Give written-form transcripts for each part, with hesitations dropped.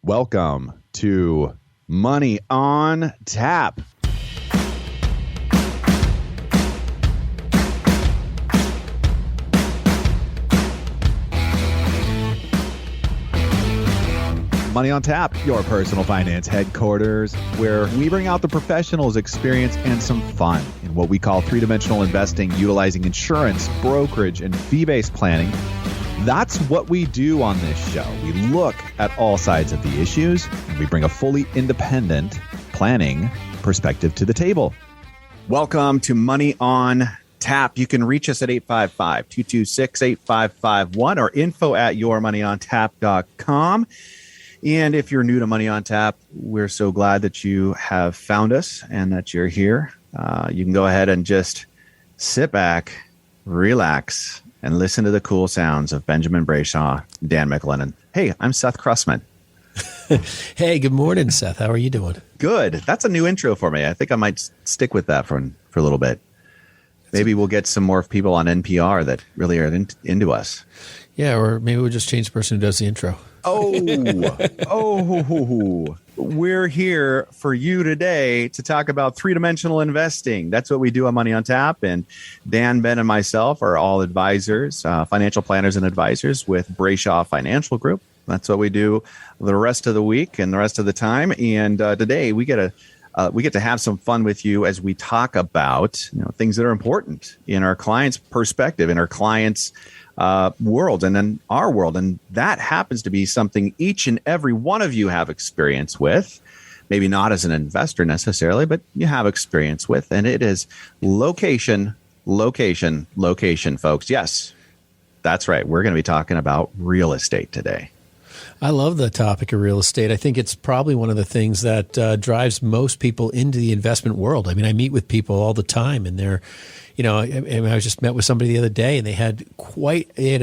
Welcome to Money on Tap. Money on Tap, your personal finance headquarters, where we bring out the professionals' experience and some fun in what we call three-dimensional investing, utilizing insurance, brokerage, and fee-based planning. That's what we do on this show. We look at all sides of the issues, and we bring a fully independent planning perspective to the table. Welcome to Money on Tap. You can reach us at 855-226-8551 or info@yourmoneyontap.com. And if you're new to Money on Tap, we're so glad that you have found us and that you're here. You can go ahead and just sit back, relax, and listen to the cool sounds of Benjamin Brayshaw, Dan McLennan. Hey, I'm Seth Krussman. Hey, good morning, Seth. How are you doing? Good. That's a new intro for me. I think I might stick with that for a little bit. Maybe we'll get some more people on NPR that really are into us. Yeah, or maybe we'll just change the person who does the intro. We're here for you today to talk about three-dimensional investing. That's what we do on Money on Tap. And Dan, Ben, and myself are all advisors, financial planners and advisors with Brayshaw Financial Group. That's what we do the rest of the week and the rest of the time. And today we get to have some fun with you as we talk about things that are important in our clients' perspective, in our clients' world and in our world. And that happens to be something each and every one of you have experience with, maybe not as an investor necessarily, but you have experience with. And it is location, location, location, folks. Yes, that's right. We're going to be talking about real estate today. I love the topic of real estate. I think it's probably one of the things that drives most people into the investment world. I mean, I meet with people all the time, and they're, I was just met with somebody the other day, and they had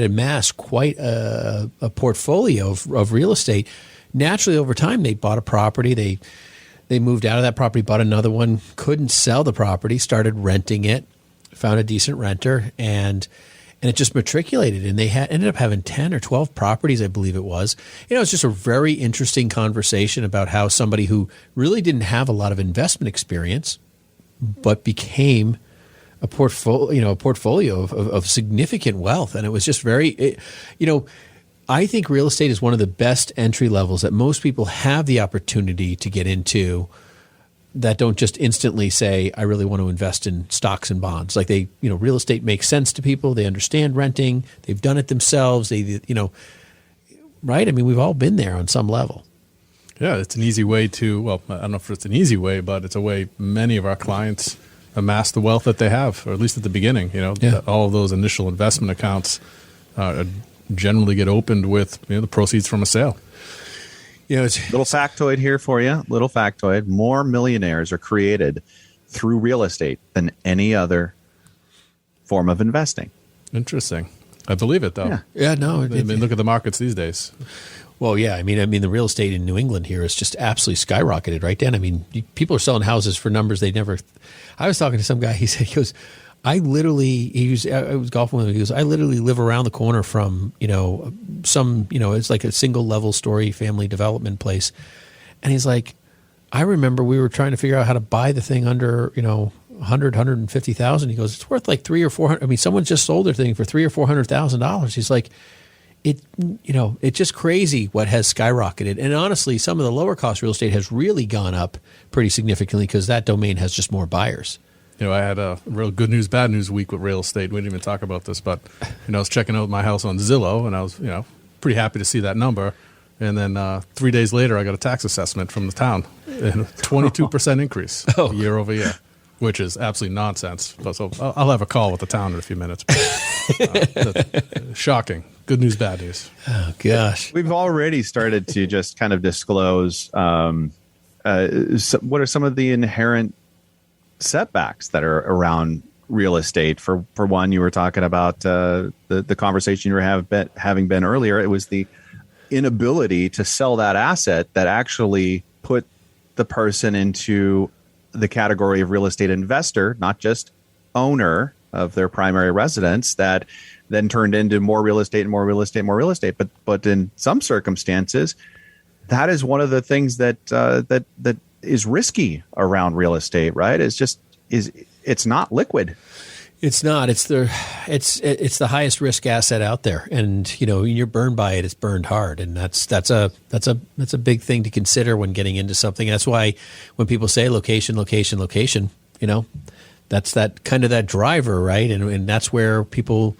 amassed quite a portfolio of real estate. Naturally, over time, they bought a property. They moved out of that property, bought another one, couldn't sell the property, started renting it, found a decent renter, and it just matriculated, and they ended up having 10 or 12 properties, I believe it was. It's just a very interesting conversation about how somebody who really didn't have a lot of investment experience, but became a portfolio of significant wealth. And it was just I think real estate is one of the best entry levels that most people have the opportunity to get into, that don't just instantly say, I really want to invest in stocks and bonds. Like real estate makes sense to people. They understand renting. They've done it themselves. Right? I mean, we've all been there on some level. Yeah, it's an easy way to, I don't know if it's an easy way, but it's a way many of our clients amass the wealth that they have, or at least at the beginning. All of those initial investment accounts generally get opened with the proceeds from a sale. It's little factoid here for you. Little factoid. More millionaires are created through real estate than any other form of investing. Interesting. I believe it, though. Yeah, no. Look at the markets these days. Well, yeah. I mean, the real estate in New England here is just absolutely skyrocketed, right, Dan? I mean, people are selling houses for numbers they never. I was talking to some guy. He goes, I was golfing with him. He goes, I literally live around the corner from, it's like a single level story family development place. And he's like, I remember we were trying to figure out how to buy the thing under, 150,000. He goes, it's worth like $300,000 or $400,000. I mean, someone just sold their thing for $300,000 or $400,000. He's like, it's just crazy what has skyrocketed. And honestly, some of the lower cost real estate has really gone up pretty significantly because that domain has just more buyers. I had a real good news, bad news week with real estate. We didn't even talk about this, but I was checking out my house on Zillow, and I was pretty happy to see that number. And then 3 days later, I got a tax assessment from the town, and a 22% increase year over year, which is absolutely nonsense. So I'll have a call with the town in a few minutes. Shocking. Good news, bad news. Oh gosh, we've already started to just kind of disclose what are some of the inherent setbacks that are around real estate. For one, you were talking about the conversation you were having been earlier. It was the inability to sell that asset that actually put the person into the category of real estate investor, not just owner of their primary residence, that then turned into more real estate and more real estate, more real estate. But in some circumstances, that is one of the things that that is risky around real estate, right? It's not liquid. It's not. It's the highest risk asset out there, and when you're burned by it, it's burned hard, and that's a big thing to consider when getting into something. That's why when people say location, that's that kind of that driver, right? And that's where people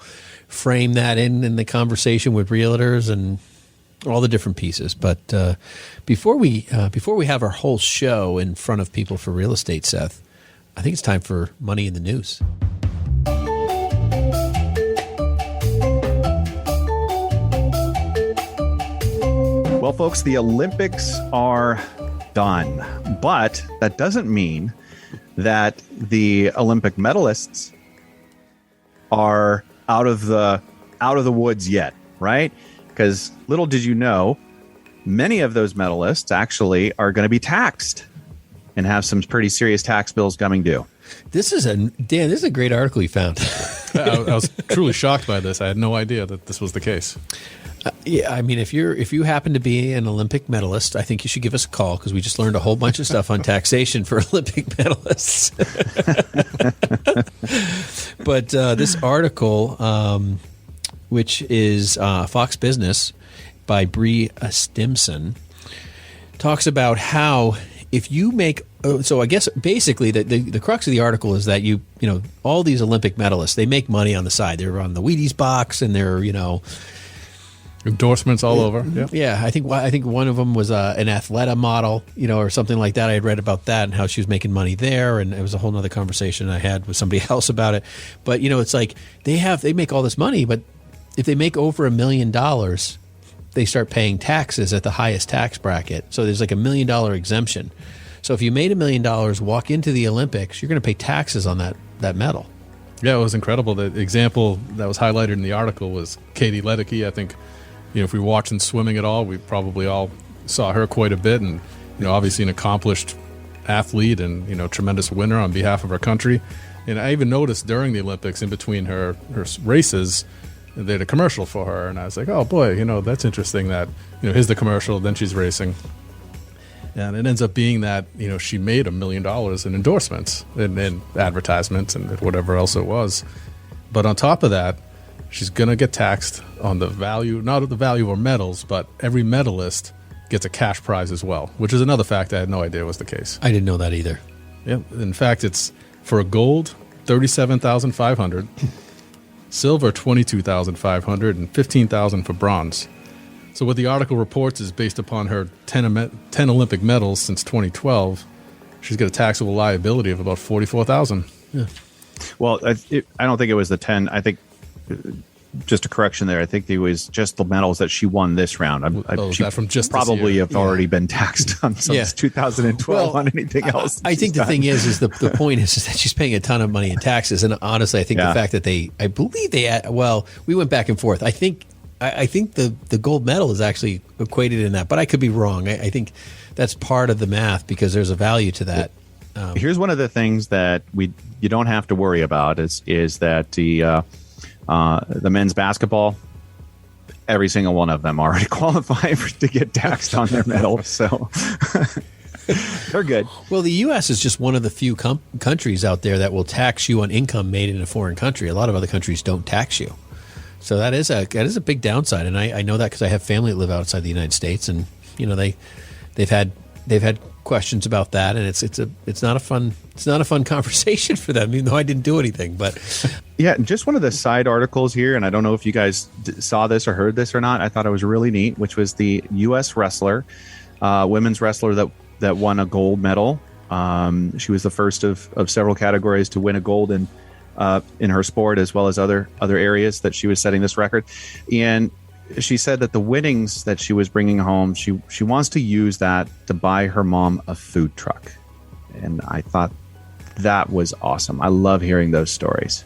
frame that in the conversation with realtors and all the different pieces. But before we have our whole show in front of people for real estate, Seth, I think it's time for Money in the News. Well, folks, the Olympics are done, but that doesn't mean that the Olympic medalists are out of the woods yet, right? Because little did you know, many of those medalists actually are going to be taxed and have some pretty serious tax bills coming due. This is a great article you found. I was truly shocked by this. I had no idea that this was the case. Yeah, I mean, if you happen to be an Olympic medalist, I think you should give us a call because we just learned a whole bunch of stuff on taxation for Olympic medalists. But this article, which is Fox Business by Bree Stimson, talks about how if you make so I guess basically the crux of the article is that you all these Olympic medalists, they make money on the side. They're on the Wheaties box and they're endorsements all over. Yeah. I think one of them was an Athleta model, or something like that. I had read about that and how she was making money there, and it was a whole nother conversation I had with somebody else about it. But it's like they make all this money, but if they make over $1 million, they start paying taxes at the highest tax bracket. So there's like $1 million exemption. So if you made $1 million, walk into the Olympics, you're going to pay taxes on that medal. Yeah, it was incredible. The example that was highlighted in the article was Katie Ledecky. I think, if we were watching swimming at all, we probably all saw her quite a bit, and obviously an accomplished athlete and tremendous winner on behalf of her country. And I even noticed during the Olympics, in between her races, they had a commercial for her, and I was like, oh boy, that's interesting. That here's the commercial, then she's racing, and it ends up being that she made $1 million in endorsements and advertisements and whatever else it was. But on top of that, she's going to get taxed on the value, not of the value of her medals, but every medalist gets a cash prize as well, which is another fact I had no idea was the case. I didn't know that either. Yeah, in fact, it's for a gold, $37,500, silver, $22,500, and $15,000 for bronze. So what the article reports is based upon her 10 Olympic medals since 2012, she's got a taxable liability of about $44,000. Yeah. Well, I don't think it was the 10. I think, just a correction there, I think it was just the medals that she won this round. She that from just probably have already been taxed on since 2012 on anything else. I think the thing is the point is that she's paying a ton of money in taxes. And honestly, I think the fact that I believe we went back and forth. I think the gold medal is actually equated in that, but I could be wrong. I think that's part of the math because there's a value to that. Here's one of the things that you don't have to worry about is that the men's basketball, every single one of them already qualify to get taxed on their medal, so they're good. Well, the U.S. is just one of the few countries out there that will tax you on income made in a foreign country. A lot of other countries don't tax you. So that is a big downside, and I know that because I have family that live outside the United States, and they've had questions about that, and it's not a fun conversation for them, even though I didn't do anything. But yeah, just one of the side articles here, and I don't know if you guys saw this or heard this or not. I thought it was really neat, which was the U.S. wrestler, women's wrestler that won a gold medal. She was the first of several categories to win a gold in her sport, as well as other areas that she was setting this record. And she said that the winnings that she was bringing home, she wants to use that to buy her mom a food truck. And I thought that was awesome. I love hearing those stories.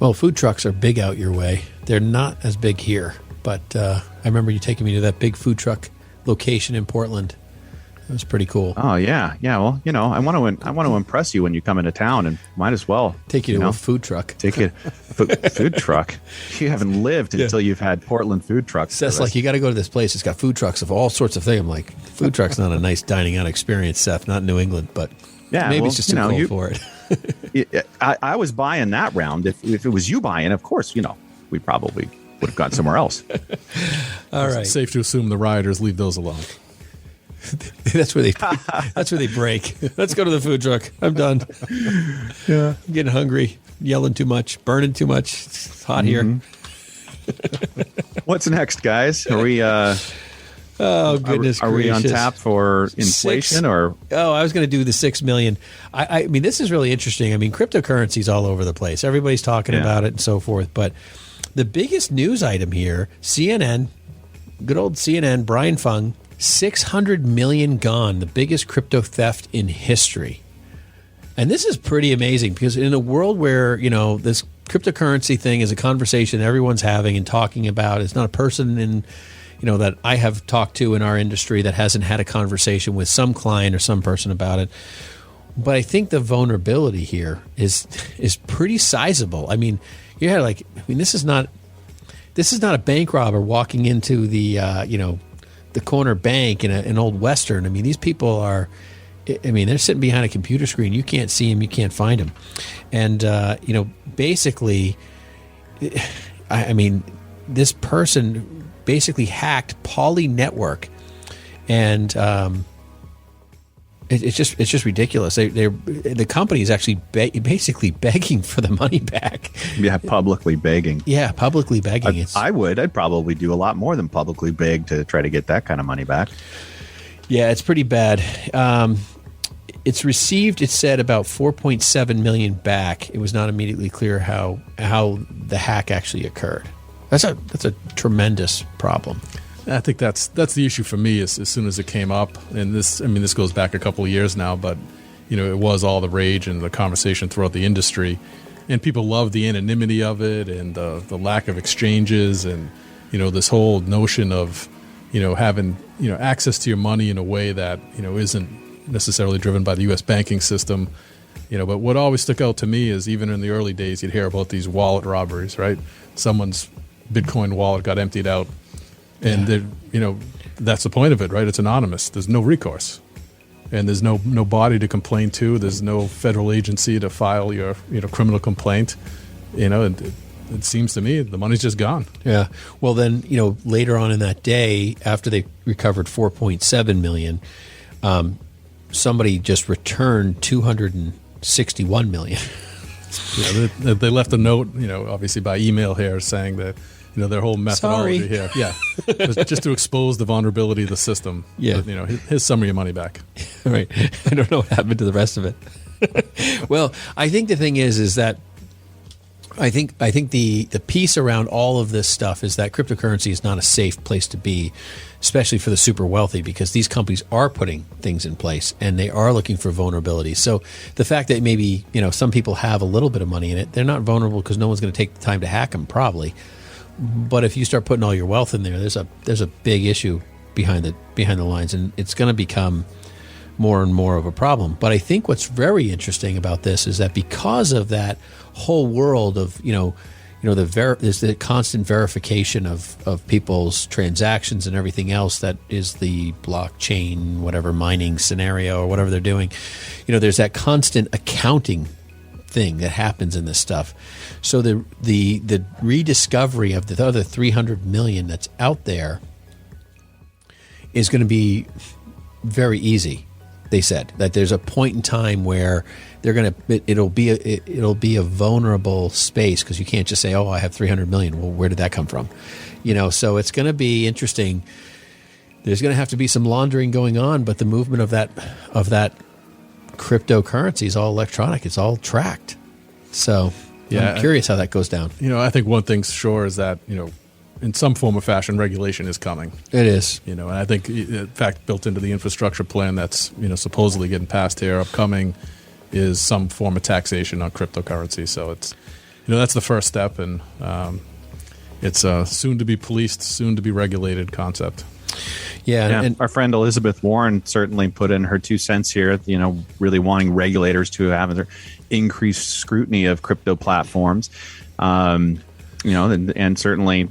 Well, food trucks are big out your way. They're not as big here, but I remember you taking me to that big food truck location in Portland. It was pretty cool. Oh yeah. Well, I want to impress you when you come into town, and might as well Take you to a food truck. take you food truck. You haven't lived until you've had Portland food trucks. Seth's like, you got to go to this place. It's got food trucks of all sorts of things. I'm like, food truck's not a nice dining out experience, Seth. Not in New England, but maybe it's just too cold for it. I was buying that round. If it was you buying, of course, we probably would have gone somewhere else. All right. It's safe to assume the rioters leave those alone. That's where they break. Let's go to the food truck. I'm done. Yeah. I'm getting hungry, yelling too much, burning too much. It's hot here. What's next, guys? Are we Oh, goodness are we on gracious. tap for inflation or I was going to do the 6 million. I mean, this is really interesting. I mean, cryptocurrency's all over the place. Everybody's talking about it and so forth. But the biggest news item here, CNN, good old CNN, Brian Fung, 600 million gone, the biggest crypto theft in history. And this is pretty amazing because in a world where, this cryptocurrency thing is a conversation everyone's having and talking about, it's not a person in, that I have talked to in our industry that hasn't had a conversation with some client or some person about it. But I think the vulnerability here is pretty sizable. I mean, this is not a bank robber walking into the, the corner bank in an old Western. I mean, these people are, they're sitting behind a computer screen. You can't see them. You can't find them. And, basically, this person basically hacked Poly Network. And it's just ridiculous. The company is actually basically begging for the money back. Yeah, publicly begging. Yeah, publicly begging. I'd probably do a lot more than publicly beg to try to get that kind of money back. Yeah, it's pretty bad. It's received, it said, about 4.7 million back. It was not immediately clear how the hack actually occurred. That's a tremendous problem. I think that's the issue for me as soon as it came up. And this goes back a couple of years now, but, it was all the rage and the conversation throughout the industry. And people love the anonymity of it and the lack of exchanges and, this whole notion of, having, access to your money in a way that, isn't necessarily driven by the U.S. banking system. But what always stuck out to me is even in the early days, you'd hear about these wallet robberies, right? Someone's Bitcoin wallet got emptied out. And that's the point of it, right? It's anonymous. There's no recourse, and there's no body to complain to. There's no federal agency to file your criminal complaint. It seems to me the money's just gone. Yeah. Well, then later on in that day, after they recovered 4.7 million, somebody just returned 261 million. Yeah, they left a note, obviously by email here, saying that. Their whole methodology here. Yeah. Just to expose the vulnerability of the system. Yeah. But, here's some of your money back. Right. I don't know what happened to the rest of it. Well, I think the thing is that I think the piece around all of this stuff is that cryptocurrency is not a safe place to be, especially for the super wealthy, because these companies are putting things in place and they are looking for vulnerabilities. So the fact that maybe, some people have a little bit of money in it, they're not vulnerable because no one's going to take the time to hack them, probably. But if you start putting all your wealth in there, there's a big issue behind the lines, and it's going to become more and more of a problem. But I think what's very interesting about this is that because of that whole world of there's the constant verification of people's transactions and everything else that is the blockchain, whatever mining scenario or whatever they're doing. There's that constant accounting thing that happens in this stuff. So the rediscovery of the other 300 million that's out there is going to be very easy. They said that there's a point in time where it'll be a vulnerable space because you can't just say, "Oh, I have 300 million." Well, where did that come from? So it's going to be interesting. There's going to have to be some laundering going on, but the movement of that cryptocurrency is all electronic. It's all tracked. So yeah, I'm curious how that goes down. I think one thing's sure is that, in some form or fashion, regulation is coming. It is. And I think, in fact, built into the infrastructure plan that's, supposedly getting passed here upcoming is some form of taxation on cryptocurrency. So it's, that's the first step. And it's a soon to be policed, soon to be regulated concept. Yeah, and our friend Elizabeth Warren certainly put in her 2 cents here, really wanting regulators to have increased scrutiny of crypto platforms, and certainly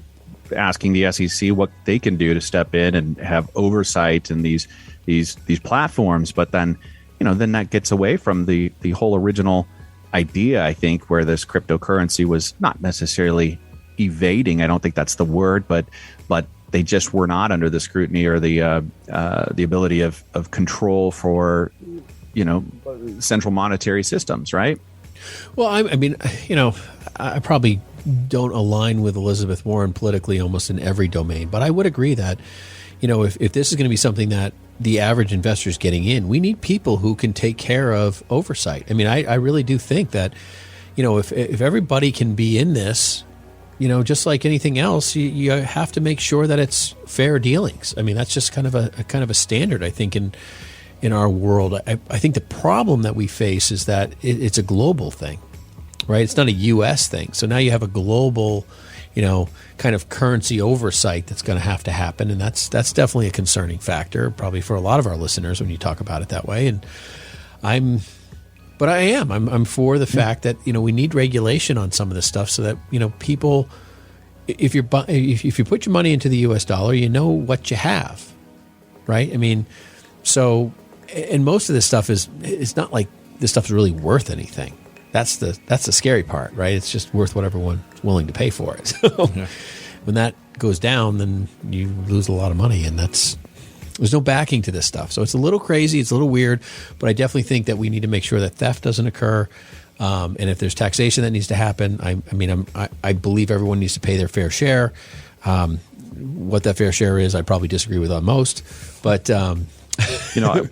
asking the SEC what they can do to step in and have oversight in these platforms. But then, then that gets away from the whole original idea, I think, where this cryptocurrency was not necessarily evading. I don't think that's the word, but they just were not under the scrutiny or the ability of control for, central monetary systems, right? Well, I probably don't align with Elizabeth Warren politically almost in every domain, but I would agree that, if this is going to be something that the average investor is getting in, we need people who can take care of oversight. I mean, I really do think that, if everybody can be in this, just like anything else, you have to make sure that it's fair dealings. I mean, that's just kind of a standard, I think, in our world. I think the problem that we face is that it's a global thing, right? It's not a U.S. thing. So now you have a global, kind of currency oversight that's going to have to happen, and that's definitely a concerning factor, probably for a lot of our listeners when you talk about it that way. And I'm for the fact that we need regulation on some of this stuff so that people, if you put your money into the U.S. dollar, you know what you have, right? I mean, so, and most of this stuff it's not like this stuff is really worth anything. That's the scary part, right? It's just worth what everyone's willing to pay for it. So when that goes down, then you lose a lot of money, and there's no backing to this stuff. So it's a little crazy. It's a little weird, but I definitely think that we need to make sure that theft doesn't occur. And if there's taxation that needs to happen, I believe everyone needs to pay their fair share. What that fair share is, I probably disagree with on most, but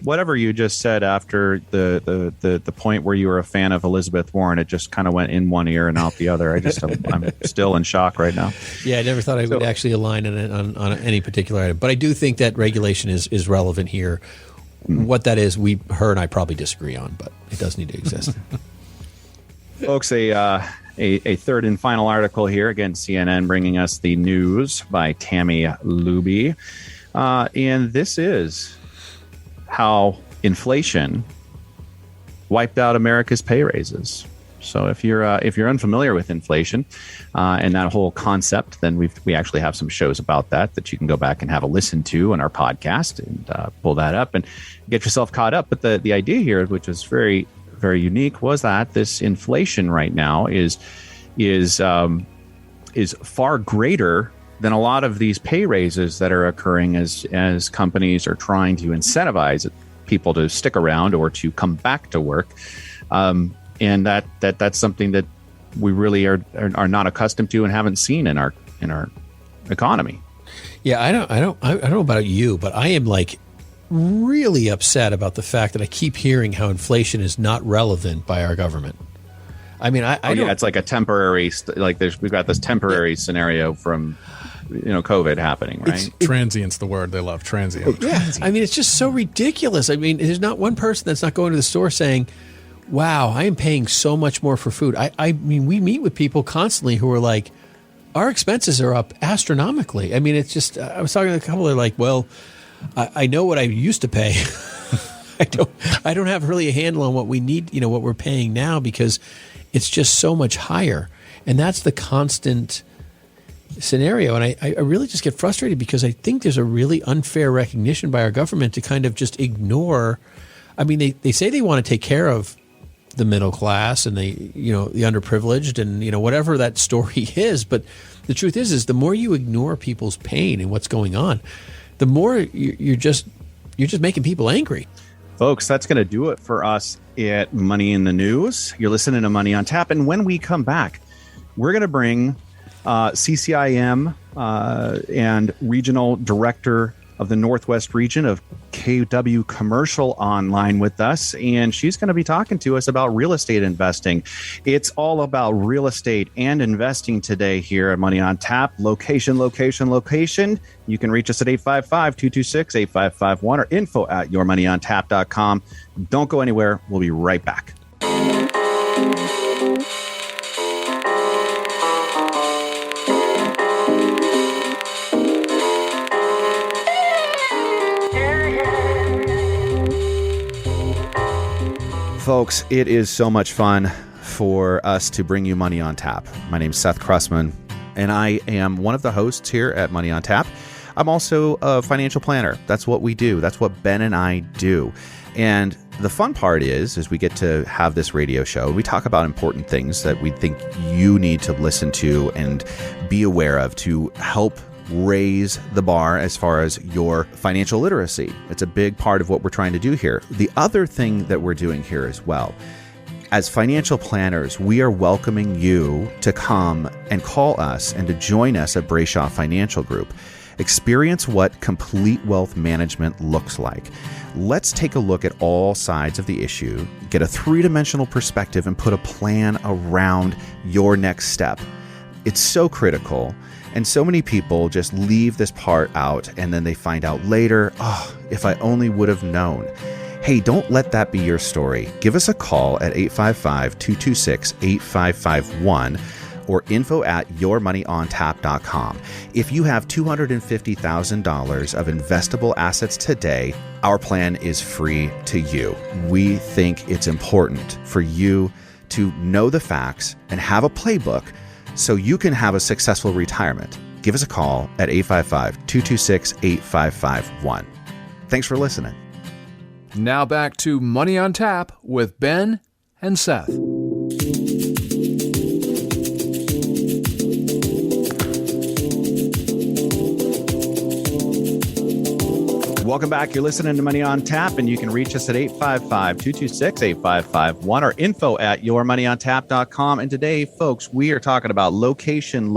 whatever you just said after the point where you were a fan of Elizabeth Warren, it just kind of went in one ear and out the other. I'm still in shock right now. Yeah, I never thought I would actually align on any particular item, but I do think that regulation is relevant here. What that is, her and I probably disagree on, but it does need to exist. Folks, a third and final article here. Again, CNN bringing us the news by Tammy Luby, and this is how inflation wiped out America's pay raises. So if you're unfamiliar with inflation and that whole concept, then we actually have some shows about that you can go back and have a listen to in our podcast and pull that up and get yourself caught up. But the idea here, which is very, very unique, was that this inflation right now is far greater than a lot of these pay raises that are occurring as companies are trying to incentivize people to stick around or to come back to work. And that's something that we really are not accustomed to and haven't seen in our economy. Yeah, I don't know about you, but I am like really upset about the fact that I keep hearing how inflation is not relevant by our government. I mean, it's like a temporary, we've got this temporary scenario from, COVID happening, right? Transient's the word they love, transient. Yeah, I mean, it's just so ridiculous. I mean, there's not one person that's not going to the store saying, wow, I am paying so much more for food. I mean, we meet with people constantly who are like, our expenses are up astronomically. I mean, it's just, I was talking to a couple that are like, well, I know what I used to pay. I don't have really a handle on what we need, what we're paying now, because it's just so much higher. And that's the constant scenario. And I really just get frustrated because I think there's a really unfair recognition by our government to kind of just ignore. I mean, they say they want to take care of the middle class and the underprivileged and, whatever that story is. But the truth is the more you ignore people's pain and what's going on, the more you're just making people angry. Folks, that's going to do it for us at Money in the News. You're listening to Money on Tap. And when we come back, we're going to bring CCIM and Regional Director of the Northwest Region of KW Commercial online with us. And she's going to be talking to us about real estate investing. It's all about real estate and investing today here at Money on Tap. Location. You can reach us at 855-226-8551 or info@yourmoneyontap.com. Don't go anywhere. We'll be right back. Folks, it is so much fun for us to bring you Money on Tap. My name's Seth Krussman, and I am one of the hosts here at Money on Tap. I'm also a financial planner. That's what we do. That's what Ben and I do. And the fun part is we get to have this radio show. We talk about important things that we think you need to listen to and be aware of to help raise the bar as far as your financial literacy. It's a big part of what we're trying to do here. The other thing that we're doing here as well, as financial planners, we are welcoming you to come and call us and to join us at Brayshaw Financial Group. Experience what complete wealth management looks like. Let's take a look at all sides of the issue, get a three-dimensional perspective, and put a plan around your next step. It's so critical. And so many people just leave this part out and then they find out later, oh, if I only would have known. Hey, don't let that be your story. Give us a call at 855-226-8551 or info@yourmoneyontap.com. If you have $250,000 of investable assets today, our plan is free to you. We think it's important for you to know the facts and have a playbook so you can have a successful retirement. Give us a call at 855-226-8551. Thanks for listening. Now back to Money on Tap with Ben and Seth. Welcome back. You're listening to Money on Tap, and you can reach us at 855-226-8551 or info@yourmoneyontap.com. And today, folks, we are talking about location.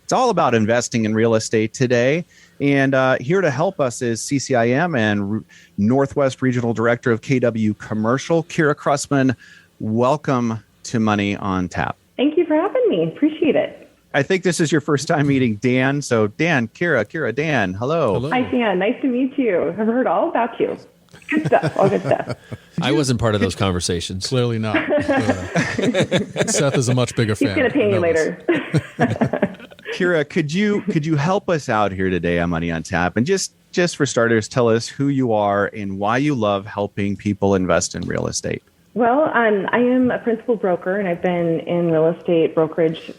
It's all about investing in real estate today. And here to help us is CCIM and Northwest Regional Director of KW Commercial, Kirra Krussman. Welcome to Money on Tap. Thank you for having me. Appreciate it. I think this is your first time meeting Dan. So Dan, Kirra, Dan, hello. Hi, Dan. Nice to meet you. I've heard all about you. Good stuff. All good stuff. I wasn't part of those conversations. Clearly not. Seth is a much bigger fan. He's going to pay me later. Kirra, could you help us out here today on Money on Tap? And just for starters, tell us who you are and why you love helping people invest in real estate. Well, I am a principal broker, and I've been in real estate brokerage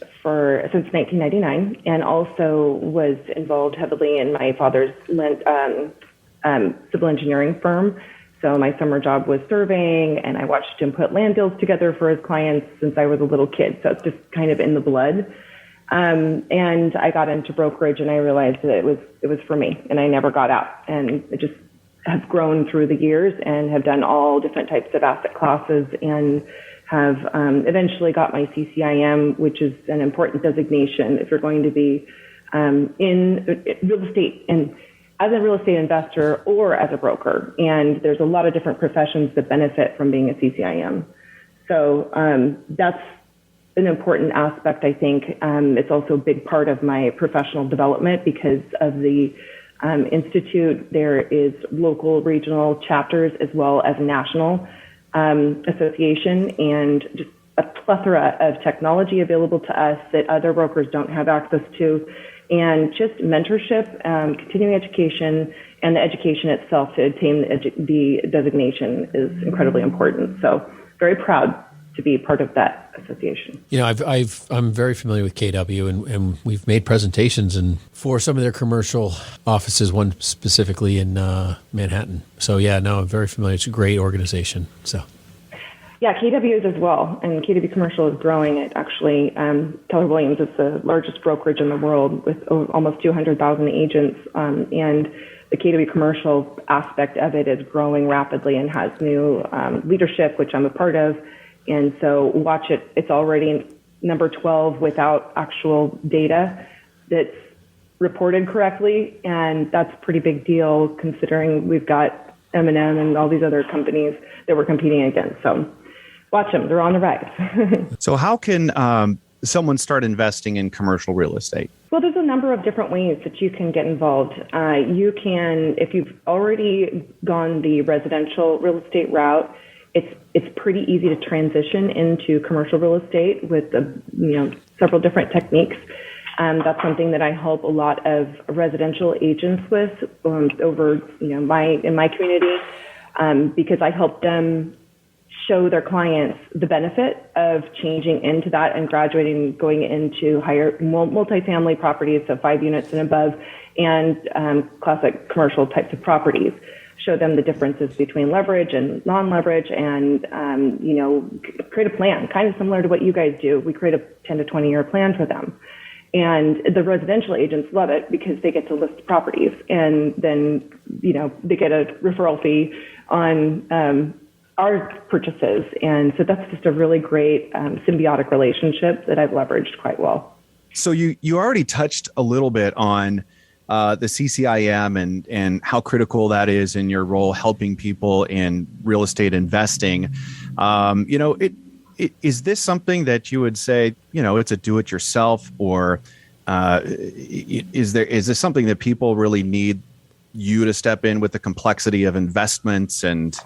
since 1999, and also was involved heavily in my father's civil engineering firm. So my summer job was surveying, and I watched him put land deals together for his clients since I was a little kid. So it's just kind of in the blood. And I got into brokerage, and I realized that it was for me, and I never got out. And it just have grown through the years and have done all different types of asset classes, and have eventually got my CCIM, which is an important designation if you're going to be in real estate and as a real estate investor or as a broker. And there's a lot of different professions that benefit from being a CCIM. So that's an important aspect, I think. It's also a big part of my professional development because of the Institute. There is local, regional chapters as well as national association, and just a plethora of technology available to us that other brokers don't have access to, and just mentorship, continuing education, and the education itself to attain the designation is incredibly important. So very proud to be part of that association. You know, I'm very familiar with KW, and we've made presentations for some of their commercial offices, one specifically in Manhattan. So yeah, no, I'm very familiar. It's a great organization. So. Yeah, KW is as well, and KW Commercial is growing. It actually, Keller Williams is the largest brokerage in the world with almost 200,000 agents, and the KW Commercial aspect of it is growing rapidly and has new leadership, which I'm a part of. And so watch it. It's already number 12 without actual data that's reported correctly. And that's a pretty big deal considering we've got M&M and all these other companies that we're competing against. So watch them. They're on the rise. So how can someone start investing in commercial real estate? Well, there's a number of different ways that you can get involved. You can, if you've already gone the residential real estate route, it's pretty easy to transition into commercial real estate with several different techniques. That's something that I help a lot of residential agents with over in my community. because I help them show their clients the benefit of changing into that and graduating, going into higher multifamily properties, so 5 units and above, and classic commercial types of properties. Show them the differences between leverage and non-leverage, and create a plan, kind of similar to what you guys do. We create a 10 to 20 year plan for them. And the residential agents love it because they get to list properties, and then, they get a referral fee on our purchases. And so that's just a really great symbiotic relationship that I've leveraged quite well. So you already touched a little bit on the CCIM and how critical that is in your role helping people in real estate investing. Is this something that you would say, it's a do-it-yourself, or is this something that people really need you to step in with the complexity of investments and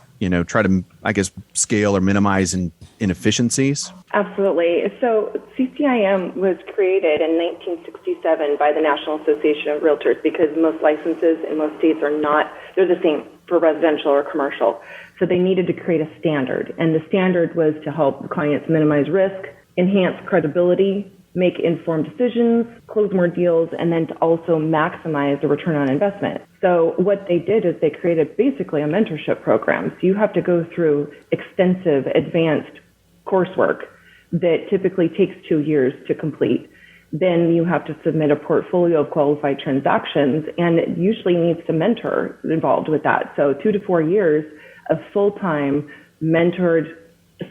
try to, I guess, scale or minimize inefficiencies? Absolutely. So CCIM was created in 1967 by the National Association of Realtors because most licenses in most states they're the same for residential or commercial. So they needed to create a standard. And the standard was to help clients minimize risk, enhance credibility, make informed decisions, close more deals, and then to also maximize the return on investment. So what they did is they created basically a mentorship program. So you have to go through extensive advanced coursework that typically takes 2 years to complete. Then you have to submit a portfolio of qualified transactions, and it usually needs a mentor involved with that. So 2 to 4 years of full-time mentored,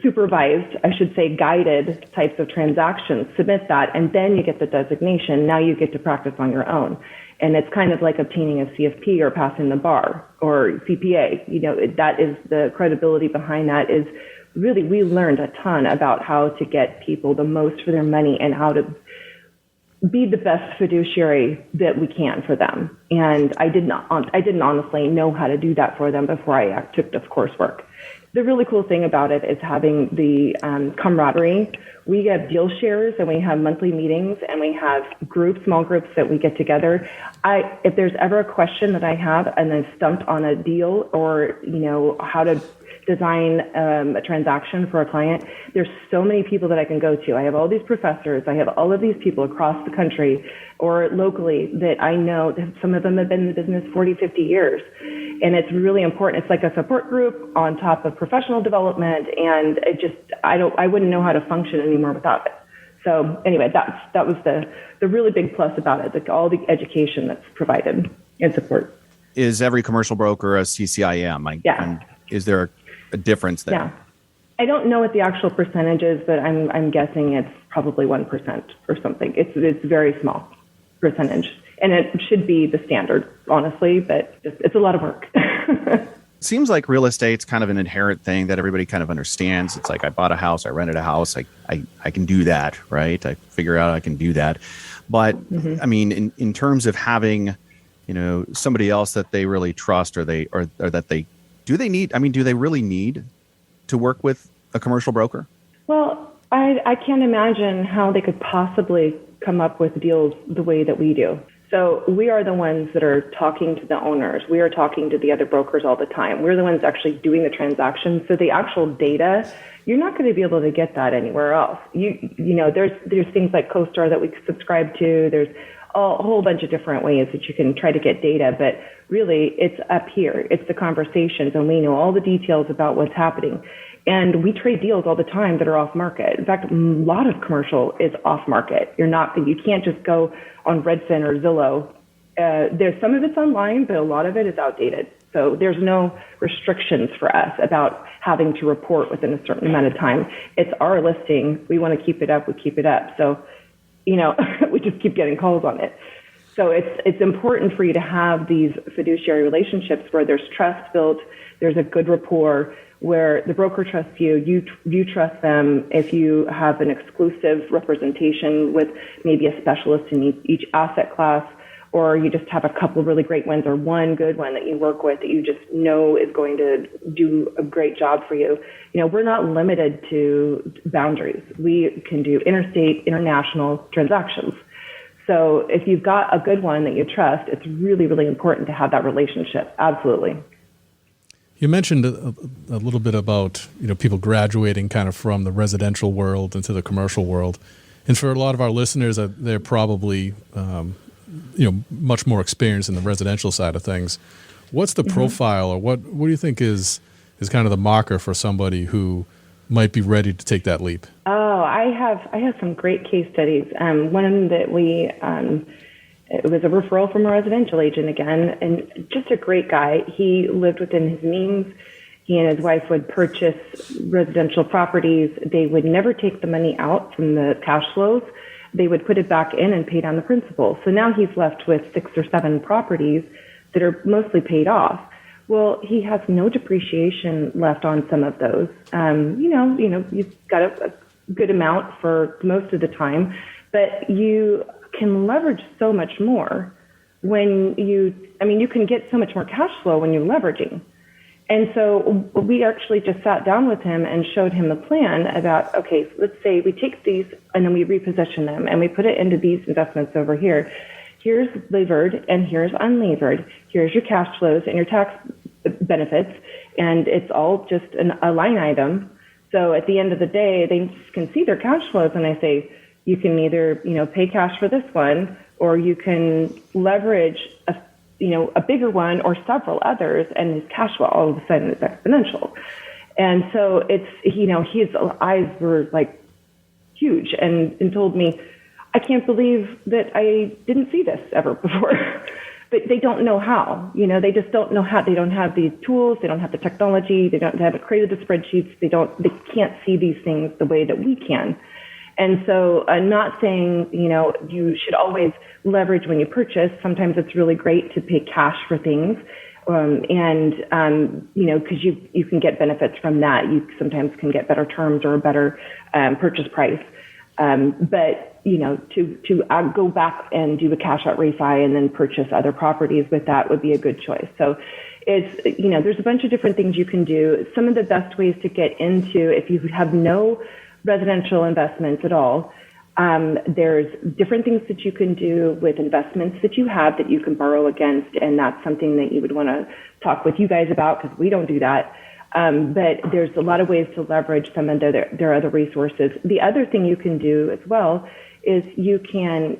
supervised, I should say guided types of transactions, submit that, and then you get the designation. Now you get to practice on your own. And it's kind of like obtaining a CFP or passing the bar or CPA. That is the credibility behind that. Is really, we learned a ton about how to get people the most for their money and how to be the best fiduciary that we can for them. And I didn't honestly know how to do that for them before I took this coursework. The really cool thing about it is having the camaraderie. We have deal shares, and we have monthly meetings, and we have small groups that we get together. If there's ever a question that I have and I'm stumped on a deal or, how to design a transaction for a client, there's so many people that I can go to. I have all these professors. I have all of these people across the country or locally that I know that some of them have been in the business 40, 50 years. And it's really important. It's like a support group on top of professional development. And I wouldn't know how to function anymore without it. So anyway, that was the really big plus about it, all the education that's provided and support. Is every commercial broker a CCIM? Yeah. Is there a difference there? Yeah. I don't know what the actual percentage is, but I'm guessing it's probably 1% or something. It's very small percentage. And it should be the standard, honestly, but it's a lot of work. Seems like real estate's kind of an inherent thing that everybody kind of understands. It's like I bought a house, I rented a house, I can do that, right? I figure out I can do that. But I mean, in terms of having, somebody else that they really trust or that they do they really need to work with a commercial broker? Well, I can't imagine how they could possibly come up with deals the way that we do. So we are the ones that are talking to the owners. We are talking to the other brokers all the time. We're the ones actually doing the transactions. So the actual data, you're not going to be able to get that anywhere else. There's things like CoStar that we subscribe to. There's a whole bunch of different ways that you can try to get data, but really it's up here. It's the conversations, and we know all the details about what's happening. And we trade deals all the time that are off market. In fact, a lot of commercial is off market. You can't just go on Redfin or Zillow. There's some of it's online, but a lot of it is outdated. So there's no restrictions for us about having to report within a certain amount of time. It's our listing. We want to keep it up. We keep it up. So, we just keep getting calls on it. So it's important for you to have these fiduciary relationships where there's trust built, there's a good rapport, where the broker trusts you, you trust them. If you have an exclusive representation with maybe a specialist in each asset class, or you just have a couple really great ones or one good one that you work with that you just know is going to do a great job for you. We're not limited to boundaries. We can do interstate, international transactions. So if you've got a good one that you trust, it's really, really important to have that relationship. Absolutely. You mentioned a little bit about people graduating kind of from the residential world into the commercial world, and for a lot of our listeners, they're probably much more experienced in the residential side of things. What's the profile, or what do you think is kind of the marker for somebody who might be ready to take that leap? Oh, I have some great case studies. One that it was a referral from a residential agent again, and just a great guy. He lived within his means. He and his wife would purchase residential properties. They would never take the money out from the cash flows. They would put it back in and pay down the principal. So now he's left with 6 or 7 properties that are mostly paid off. Well, he has no depreciation left on some of those. You've got a good amount for most of the time, but you can leverage so much more when you can get so much more cash flow when you're leveraging. And so we actually just sat down with him and showed him a plan about, okay, let's say we take these and then we reposition them and we put it into these investments over here. Here's levered and here's unlevered. Here's your cash flows and your tax benefits. And it's all just a line item. So at the end of the day, they can see their cash flows, and I say, you can either, pay cash for this one, or you can leverage a bigger one or several others, and his cash flow all of a sudden is exponential. And so it's, his eyes were like huge and told me, I can't believe that I didn't see this ever before. But they don't know how, they just don't know how. They don't have the tools. They don't have the technology. They haven't created the spreadsheets. They can't see these things the way that we can. And so I'm not saying, you should always leverage when you purchase. Sometimes it's really great to pay cash for things. Because you can get benefits from that. You sometimes can get better terms or a better purchase price. But to go back and do a cash out refi and then purchase other properties with that would be a good choice. So it's, there's a bunch of different things you can do. Some of the best ways to get into, if you have no residential investments at all, there's different things that you can do with investments that you have that you can borrow against. And that's something that you would want to talk with you guys about, because we don't do that. But there's a lot of ways to leverage some of their other resources. The other thing you can do as well is you can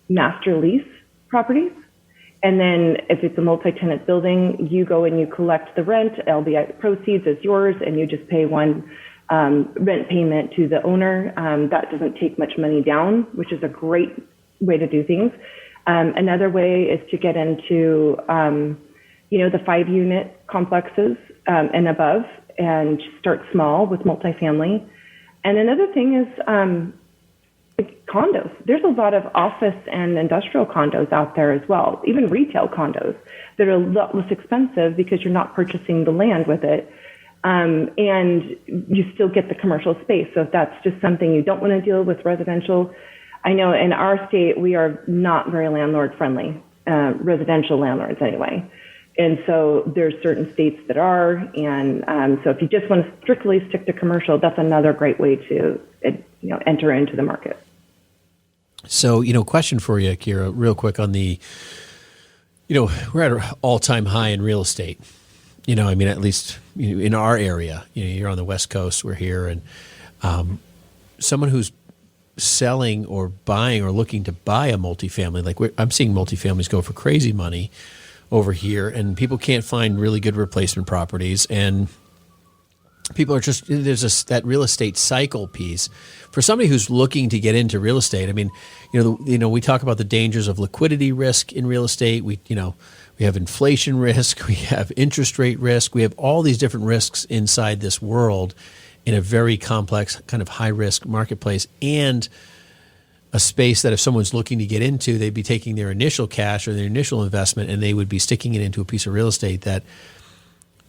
master lease properties. And then if it's a multi-tenant building, you go and you collect the rent. LBI proceeds is yours, and you just pay one rent payment to the owner. That doesn't take much money down, which is a great way to do things. Another way is to get into the 5-unit complexes and above, and start small with multifamily. And another thing is condos. There's a lot of office and industrial condos out there as well, even retail condos that are a lot less expensive because you're not purchasing the land with it. And you still get the commercial space. So if that's just something you don't want to deal with residential, I know in our state, we are not very landlord friendly, residential landlords anyway. And so there's certain states that are. And so if you just want to strictly stick to commercial, that's another great way to enter into the market. So, question for you, Kirra, real quick on the, we're at an all-time high in real estate. At least in our area, you're on the West Coast, we're here. And someone who's selling or buying or looking to buy a multifamily, I'm seeing multifamilies go for crazy money over here, and people can't find really good replacement properties. And people are just, there's that real estate cycle piece. For somebody who's looking to get into real estate, we talk about the dangers of liquidity risk in real estate. We have inflation risk, we have interest rate risk, we have all these different risks inside this world in a very complex kind of high risk marketplace, and a space that if someone's looking to get into, they'd be taking their initial cash or their initial investment and they would be sticking it into a piece of real estate that,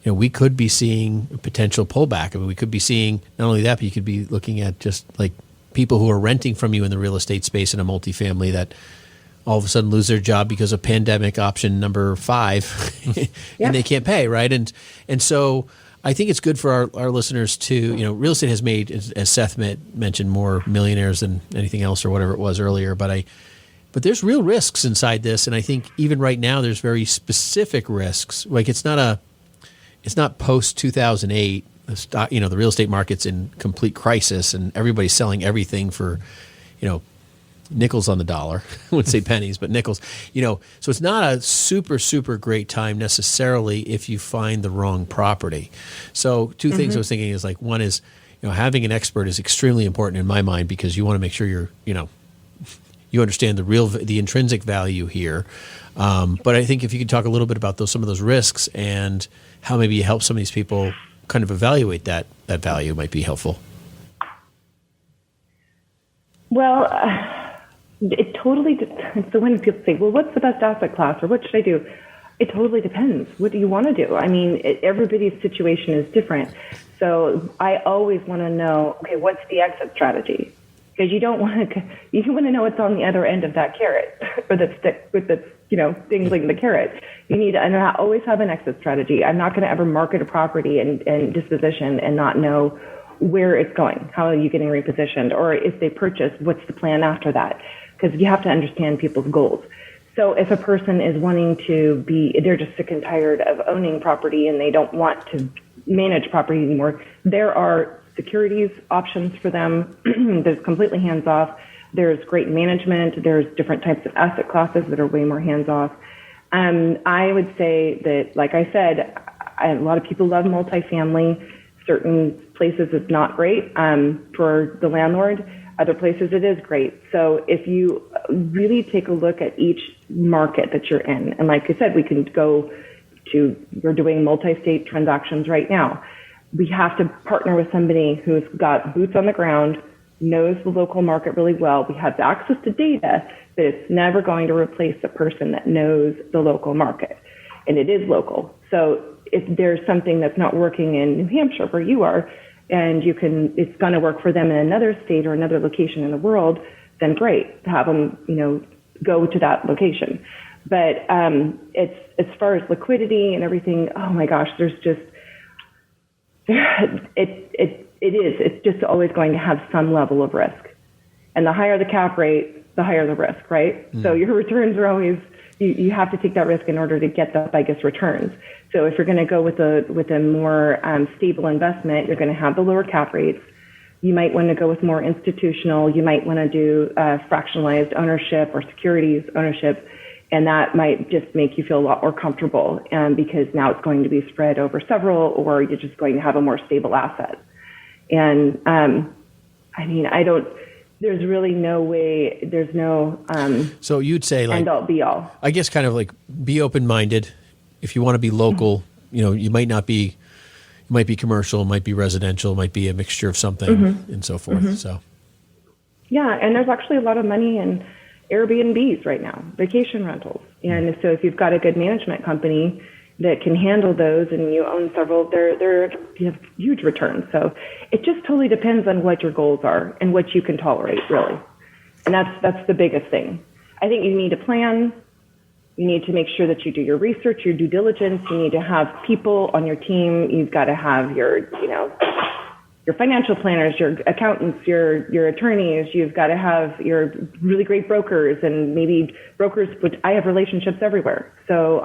we could be seeing a potential pullback. We could be seeing not only that, but you could be looking at just like people who are renting from you in the real estate space in a multifamily that all of a sudden lose their job because of pandemic option number 5 and they can't pay, right? And so I think it's good for our listeners to, real estate has made, as Seth mentioned, more millionaires than anything else or whatever it was earlier. But there's real risks inside this. And I think even right now there's very specific risks. Like it's not it's not post 2008. The stock, the real estate market's in complete crisis, and everybody's selling everything for, nickels on the dollar. I wouldn't say pennies, but nickels. So it's not a super, super great time necessarily if you find the wrong property. So two things I was thinking is like, one is, having an expert is extremely important in my mind, because you want to make sure you understand the intrinsic value here. But I think if you could talk a little bit about some of those risks and how maybe you help some of these people kind of evaluate that value might be helpful. Well, it totally depends. So when people say, well, what's the best asset class, or what should I do? It totally depends. What do you want to do? I mean, everybody's situation is different. So I always want to know, okay, what's the exit strategy? Because you want to know what's on the other end of that carrot, or that stick with the, dangling the carrot. You need to always have an exit strategy. I'm not going to ever market a property and disposition and not know where it's going. How are you getting repositioned? Or if they purchase, what's the plan after that? Because you have to understand people's goals. So if a person is wanting to they're just sick and tired of owning property and they don't want to manage property anymore, there are securities options for them. There's completely hands-off. There's great management. There's different types of asset classes that are way more hands-off. I would say that, like I said, a lot of people love multifamily. Certain places it's not great for the landlord. Other places it is great. So if you really take a look at each market that you're in, and like I said, we're doing multi-state transactions right now. We have to partner with somebody who's got boots on the ground, knows the local market really well. We have access to data, but it's never going to replace the person that knows the local market. And it is local. So if there's something that's not working in New Hampshire where you are, and it's going to work for them in another state or another location in the world, then great, to have them, go to that location. But it's as far as liquidity and everything, oh my gosh, there's just it's just always going to have some level of risk. And the higher the cap rate, the higher the risk, right? So your returns are always, you have to take that risk in order to get the biggest returns. So if you're going to go with a more stable investment, you're going to have the lower cap rates. You might want to go with more institutional. You might want to do fractionalized ownership or securities ownership. And that might just make you feel a lot more comfortable, because now it's going to be spread over several, or you're just going to have a more stable asset. And there's really no way, there's no so you'd say, like, end all be all. I guess kind of like be open-minded. If you want to be local, you might not be, it might be commercial, it might be residential, it might be a mixture of something and so forth. So, yeah, and there's actually a lot of money in Airbnbs right now, vacation rentals. And so if you've got a good management company that can handle those and you own several, you have huge returns. So it just totally depends on what your goals are and what you can tolerate, really. And that's the biggest thing. I think you need a plan. You need to make sure that you do your research, your due diligence. You need to have people on your team. You've got to have your financial planners, your accountants, your attorneys. You've got to have your really great brokers, and maybe brokers. I have relationships everywhere. So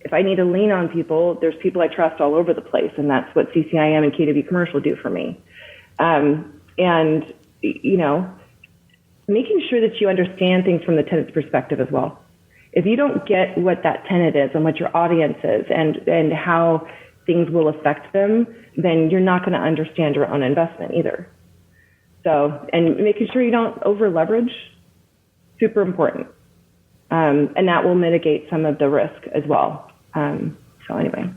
if I need to lean on people, there's people I trust all over the place, and that's what CCIM and KW Commercial do for me. And making sure that you understand things from the tenant's perspective as well. If you don't get what that tenant is and what your audience is and how things will affect them, then you're not going to understand your own investment either. So, and making sure you don't over leverage, super important. And that will mitigate some of the risk as well. So anyway.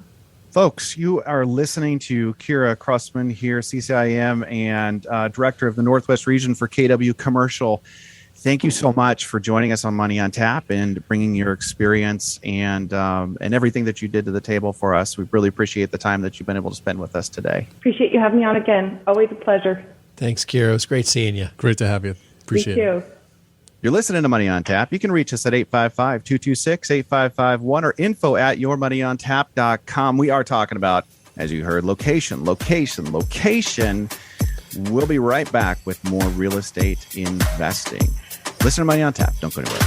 Folks, you are listening to Kirra Krussman here, CCIM and Director of the Northwest Region for KW Commercial. Thank you so much for joining us on Money on Tap and bringing your experience and everything that you did to the table for us. We really appreciate the time that you've been able to spend with us today. Appreciate you having me on again. Always a pleasure. Thanks, Kirra. It was great seeing you. Great to have you. Appreciate it. You're listening to Money on Tap. You can reach us at 855-226-8551 or info@yourmoneyontap.com. We are talking about, as you heard, location. We'll be right back with more real estate investing. Listen to Money on Tap. Don't go anywhere.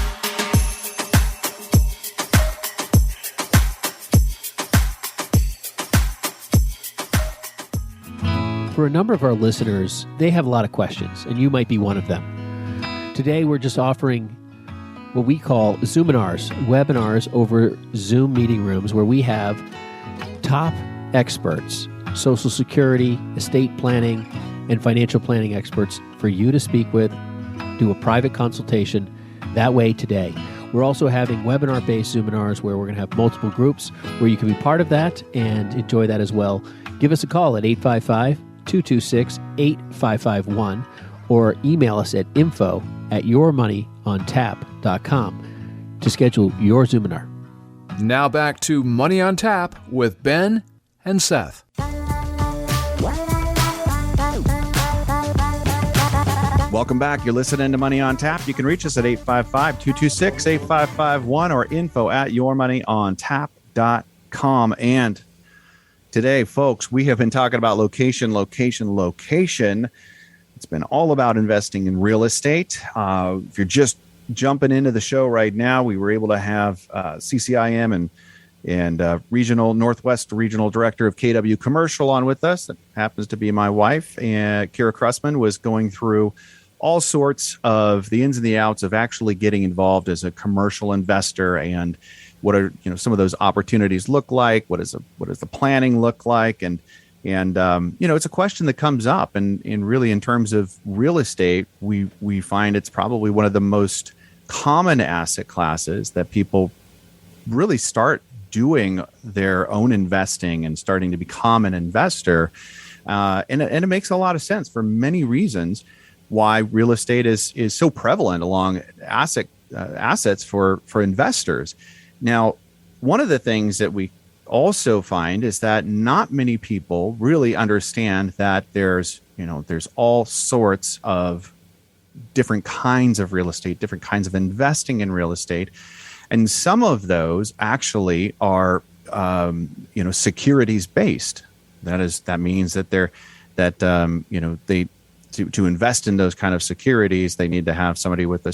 For a number of our listeners, they have a lot of questions, and you might be one of them. Today, we're just offering what we call Zoominars, webinars over Zoom meeting rooms, where we have top experts, Social Security, estate planning, and financial planning experts for you to speak with, do a private consultation that way today. We're also having webinar-based Zoominars where we're going to have multiple groups where you can be part of that and enjoy that as well. Give us a call at 855-226-8551 or email us at info@yourmoneyontap.com to schedule your Zoominar. Now back to Money on Tap with Ben and Seth. Welcome back. You're listening to Money on Tap. You can reach us at 855-226-8551 or info@yourmoneyontap.com. And today, folks, we have been talking about location. It's been all about investing in real estate. If you're just jumping into the show right now, we were able to have CCIM and Northwest Regional Director of KW Commercial on with us. That happens to be my wife. And Kirra Krussman was going through all sorts of the ins and the outs of actually getting involved as a commercial investor, and what are some of those opportunities look like. What does the planning look like? And it's a question that comes up, and really in terms of real estate, we find it's probably one of the most common asset classes that people really start doing their own investing and starting to become an investor. And it makes a lot of sense for many reasons why real estate is so prevalent along assets for investors. Now, one of the things that we also find is that not many people really understand that there's all sorts of different kinds of real estate, different kinds of investing in real estate. And some of those actually are, securities based. That means that to invest in those kind of securities, they need to have somebody with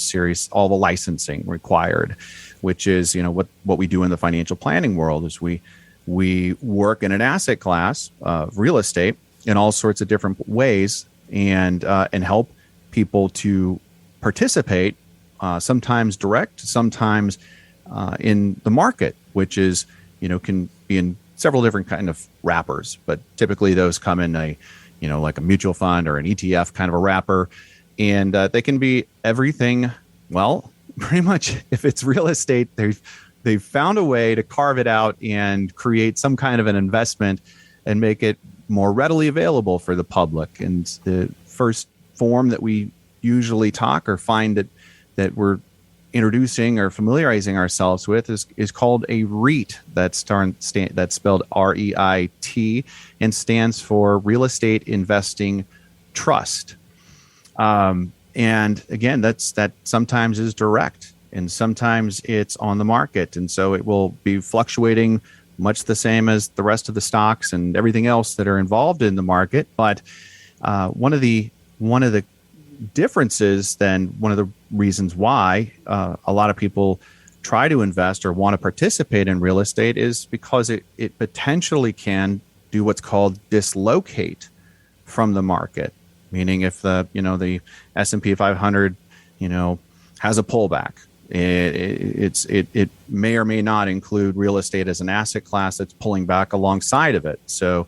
all the licensing required, which is, what we do in the financial planning world is we work in an asset class of real estate in all sorts of different ways and help people to participate, sometimes direct, sometimes in the market, which is, can be in several different kind of wrappers, but typically those come in like a mutual fund or an ETF kind of a wrapper. And they can be everything. Well, pretty much if it's real estate, they've found a way to carve it out and create some kind of an investment and make it more readily available for the public. And the first form that we usually talk or find that we're introducing or familiarizing ourselves with is called a REIT. That's spelled REIT and stands for Real Estate Investing Trust. And again, that sometimes is direct and sometimes it's on the market. And so it will be fluctuating much the same as the rest of the stocks and everything else that are involved in the market. But one of the differences, then one of the reasons why a lot of people try to invest or want to participate in real estate is because it potentially can do what's called dislocate from the market. Meaning if the S&P 500 has a pullback, it may or may not include real estate as an asset class that's pulling back alongside of it. So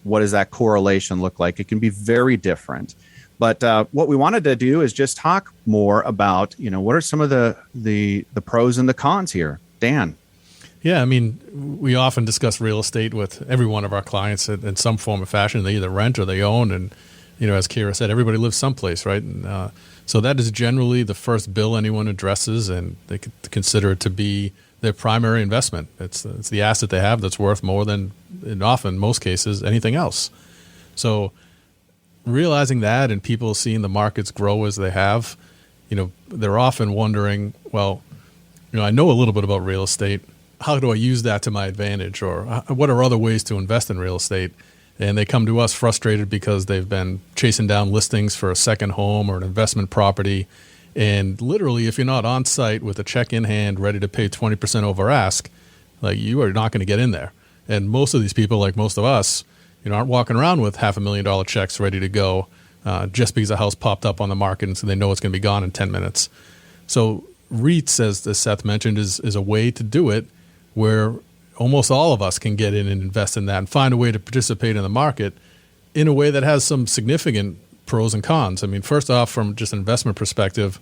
what does that correlation look like? It can be very different. But what we wanted to do is just talk more about, what are some of the pros and the cons here. Dan. Yeah, I mean, we often discuss real estate with every one of our clients in some form or fashion. They either rent or they own. And, as Kirra said, everybody lives someplace, right? And, so that is generally the first bill anyone addresses, and they could consider it to be their primary investment. It's the asset they have that's worth more than, in often, most cases, anything else. So realizing that and people seeing the markets grow as they have, they're often wondering, well, I know a little bit about real estate. How do I use that to my advantage? Or what are other ways to invest in real estate? And they come to us frustrated because they've been chasing down listings for a second home or an investment property. And literally, if you're not on site with a check in hand, ready to pay 20% over ask, like you are not going to get in there. And most of these people, like most of us, aren't walking around with $500,000 checks ready to go just because a house popped up on the market and so they know it's going to be gone in 10 minutes. So REITs, as Seth mentioned, is a way to do it where almost all of us can get in and invest in that and find a way to participate in the market in a way that has some significant pros and cons. I mean, first off, from just an investment perspective,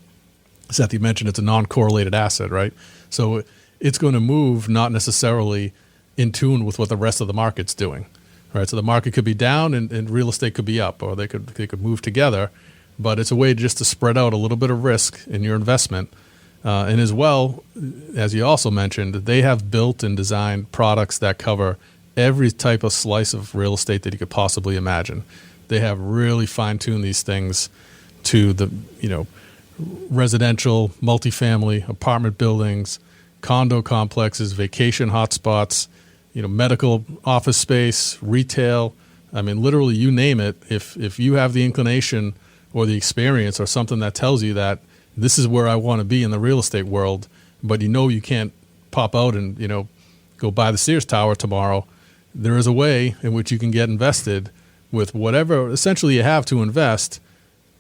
Seth, you mentioned it's a non-correlated asset, right? So it's going to move not necessarily in tune with what the rest of the market's doing, right? So the market could be down and real estate could be up, or they could move together. But it's a way just to spread out a little bit of risk in your investment. And as well, as you also mentioned, they have built and designed products that cover every type of slice of real estate that you could possibly imagine. They have really fine-tuned these things to the, residential, multifamily, apartment buildings, condo complexes, vacation hotspots, medical office space, retail. I mean, literally, you name it. If you have the inclination or the experience or something that tells you that this is where I want to be in the real estate world, but you can't pop out and, go buy the Sears Tower tomorrow, there is a way in which you can get invested with whatever essentially you have to invest.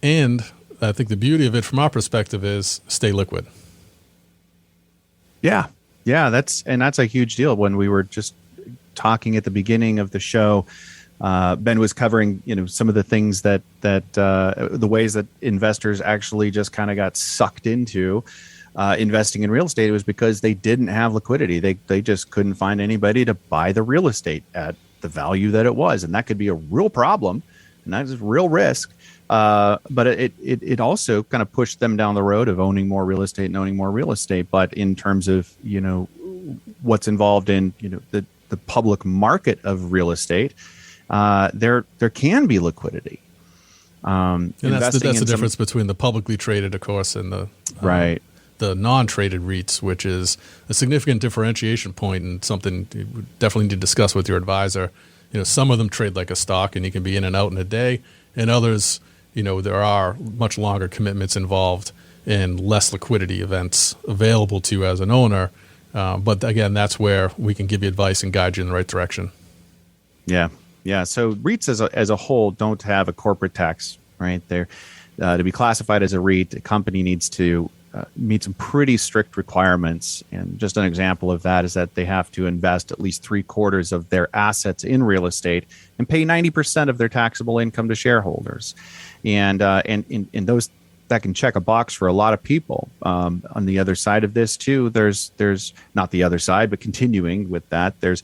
And I think the beauty of it from our perspective is stay liquid. Yeah. That's a huge deal. When we were just talking at the beginning of the show, Ben was covering, some of the things that the ways that investors actually just kind of got sucked into investing in real estate. It was because they didn't have liquidity. They just couldn't find anybody to buy the real estate at the value that it was, and that could be a real problem, and that is real risk. But it also kind of pushed them down the road of owning more real estate and owning more real estate. But in terms of what's involved in the public market of real estate, there can be liquidity. And that's the difference between the publicly traded, of course, and the non-traded REITs, which is a significant differentiation point and something you would definitely need to discuss with your advisor. Some of them trade like a stock and you can be in and out in a day, and others, there are much longer commitments involved and less liquidity events available to you as an owner. But again, that's where we can give you advice and guide you in the right direction. Yeah. So REITs as a whole don't have a corporate tax, right? They're to be classified as a REIT, a company needs to meet some pretty strict requirements. And just an example of that is that they have to invest at least 3/4 of their assets in real estate and pay 90% of their taxable income to shareholders. And those that can check a box for a lot of people. On the other side of this too, there's not the other side, but continuing with that, there's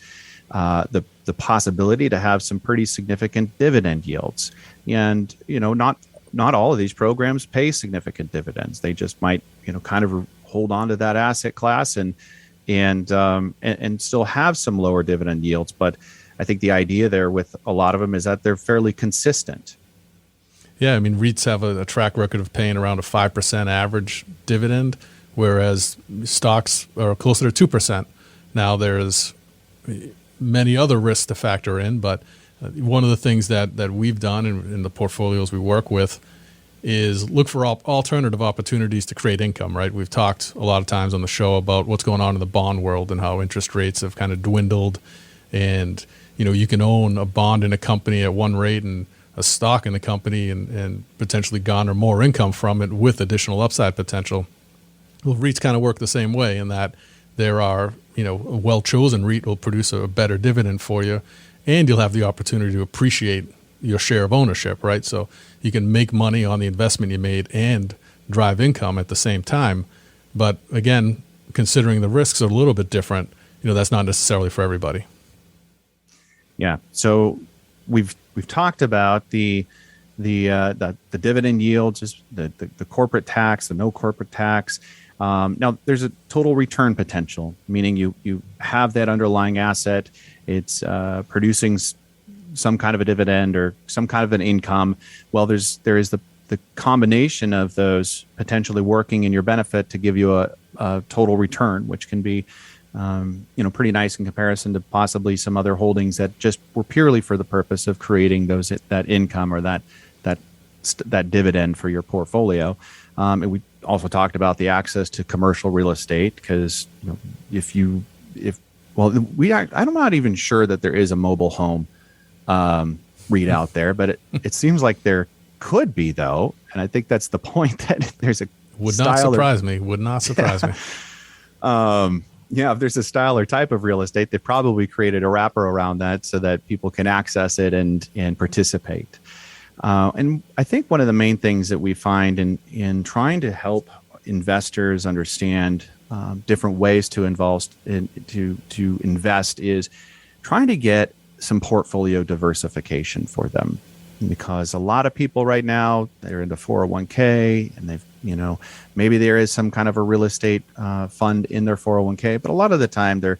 the possibility to have some pretty significant dividend yields. And not all of these programs pay significant dividends. They just might kind of hold on to that asset class and still have some lower dividend yields. But I think the idea there with a lot of them is that they're fairly consistent. Yeah, I mean, REITs have a track record of paying around a 5% average dividend, whereas stocks are closer to 2%. Now, there's many other risks to factor in, but one of the things that we've done in the portfolios we work with is look for alternative opportunities to create income, right? We've talked a lot of times on the show about what's going on in the bond world and how interest rates have kind of dwindled. And, you can own a bond in a company at one rate and a stock in the company and potentially garner more income from it with additional upside potential. Well, REITs kind of work the same way in that there are, a well-chosen REIT will produce a better dividend for you, and you'll have the opportunity to appreciate your share of ownership, right? So you can make money on the investment you made and drive income at the same time. But again, considering the risks are a little bit different, that's not necessarily for everybody. Yeah. So we've talked about the dividend yields, the corporate tax, the no corporate tax. Now, there's a total return potential, meaning you have that underlying asset. It's producing some kind of a dividend or some kind of an income. Well, there is the combination of those potentially working in your benefit to give you a total return, which can be pretty nice in comparison to possibly some other holdings that just were purely for the purpose of creating that income or that dividend for your portfolio. And we also talked about the access to commercial real estate because I'm not even sure that there is a mobile home REIT out there, but it seems like there could be, though. And I think that's the point, that there's a Would not surprise me. Would not surprise me. If there's a style or type of real estate, they probably created a wrapper around that so that people can access it and participate. And I think one of the main things that we find in trying to help investors understand different ways to invest is trying to get some portfolio diversification for them, because a lot of people right now, they're into 401k, and they've, maybe there is some kind of a real estate fund in their 401k, but a lot of the time there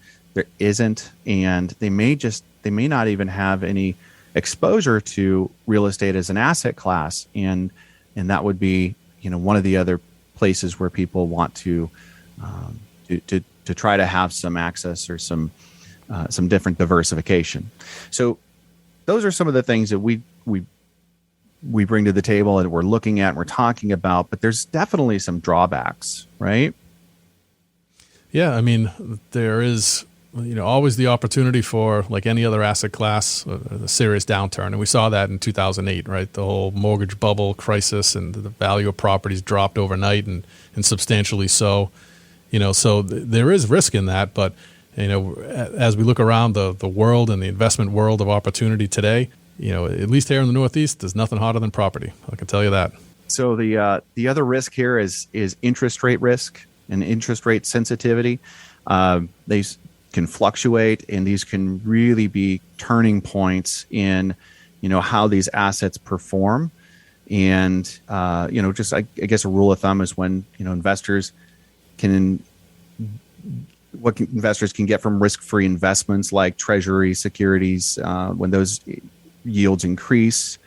isn't, and they may not even have any exposure to real estate as an asset class, and that would be one of the other places where people want to try to have some access or some different diversification. So those are some of the things that we bring to the table and we're looking at and we're talking about, but there's definitely some drawbacks, right? Yeah, I mean, there is always the opportunity for, like any other asset class, a serious downturn. And we saw that in 2008, right? The whole mortgage bubble crisis, and the value of properties dropped overnight and substantially so. So there is risk in that. But, as we look around the world and the investment world of opportunity today, at least here in the Northeast, there's nothing hotter than property. I can tell you that. So the other risk here is interest rate risk and interest rate sensitivity. They can fluctuate, and these can really be turning points in, how these assets perform. And, just I guess a rule of thumb is when, investors can get from risk-free investments like treasury securities, when those yields increase,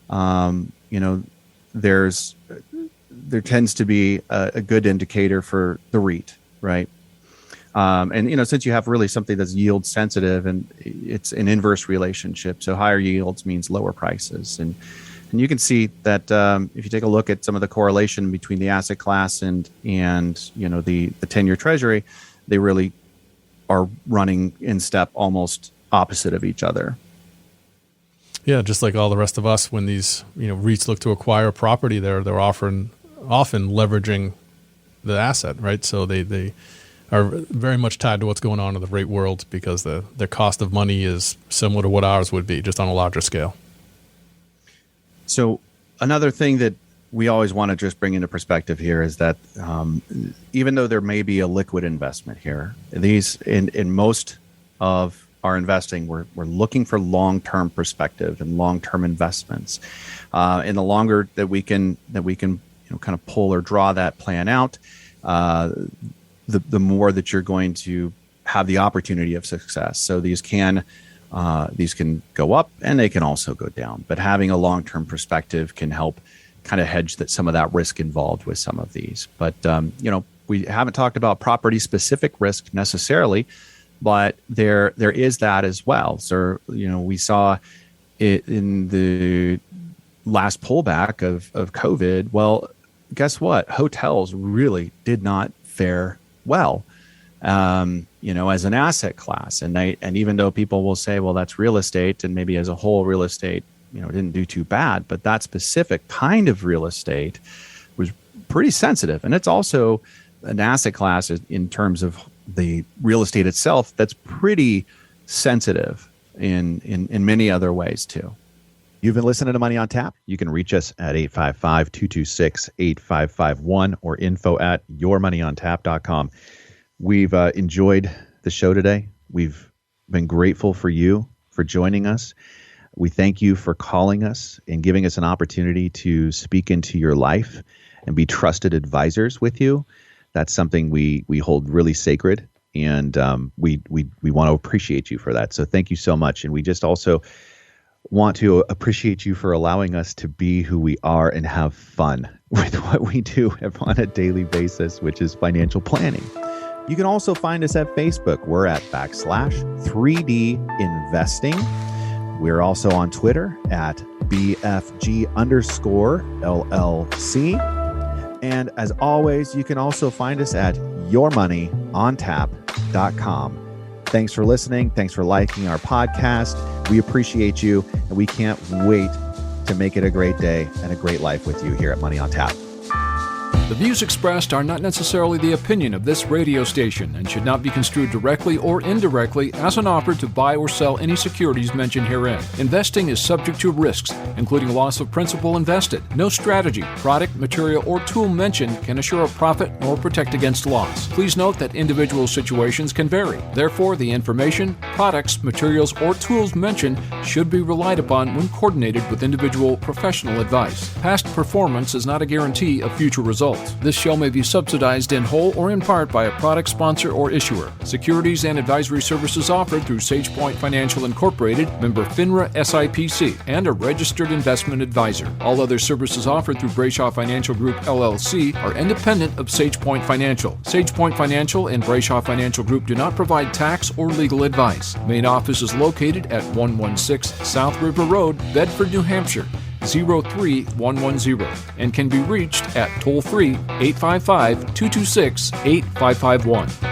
there tends to be a good indicator for the REIT, right? And since you have really something that's yield sensitive, and it's an inverse relationship, so higher yields means lower prices, and you can see that if you take a look at some of the correlation between the asset class and the 10-year treasury, they really are running in step, almost opposite of each other. Yeah, just like all the rest of us, when these REITs look to acquire property, they're often leveraging the asset, right? So they are very much tied to what's going on in the rate world, because their cost of money is similar to what ours would be, just on a larger scale. So another thing that we always want to just bring into perspective here is that even though there may be a liquid investment here, these in most of our investing, we're looking for long-term perspective and long-term investments. And the longer that we can kind of pull or draw that plan out, the more that you're going to have the opportunity of success. So these can go up, and they can also go down. But having a long-term perspective can help kind of hedge some of that risk involved with some of these. But we haven't talked about property-specific risk necessarily, but there is that as well. So we saw it in the last pullback of COVID. Well, guess what? Hotels really did not fare well, as an asset class. And even though people will say, well, that's real estate, and maybe as a whole real estate, didn't do too bad, but that specific kind of real estate was pretty sensitive. And it's also an asset class in terms of the real estate itself that's pretty sensitive in many other ways too. You've been listening to Money on Tap. You can reach us at 855-226-8551 or info@yourmoneyontap.com. We've enjoyed the show today. We've been grateful for you for joining us. We thank you for calling us and giving us an opportunity to speak into your life and be trusted advisors with you. That's something we hold really sacred, and we want to appreciate you for that. So thank you so much. And we just also want to appreciate you for allowing us to be who we are and have fun with what we do on a daily basis, which is financial planning. You can also find us at Facebook. We're at /3D Investing. We're also on Twitter at BFG_LLC. And as always, you can also find us at yourmoneyontap.com. Thanks for listening. Thanks for liking our podcast. We appreciate you, and we can't wait to make it a great day and a great life with you here at Money on Tap. The views expressed are not necessarily the opinion of this radio station and should not be construed directly or indirectly as an offer to buy or sell any securities mentioned herein. Investing is subject to risks, including loss of principal invested. No strategy, product, material, or tool mentioned can assure a profit nor protect against loss. Please note that individual situations can vary. Therefore, the information, products, materials, or tools mentioned should be relied upon when coordinated with individual professional advice. Past performance is not a guarantee of future results. This show may be subsidized in whole or in part by a product sponsor or issuer. Securities and advisory services offered through SagePoint Financial Incorporated, member FINRA SIPC, and a registered investment advisor. All other services offered through Brayshaw Financial Group LLC are independent of SagePoint Financial. SagePoint Financial and Brayshaw Financial Group do not provide tax or legal advice. Main office is located at 116 South River Road, Bedford, New Hampshire, 03110, and can be reached at toll-free 855-226-8551.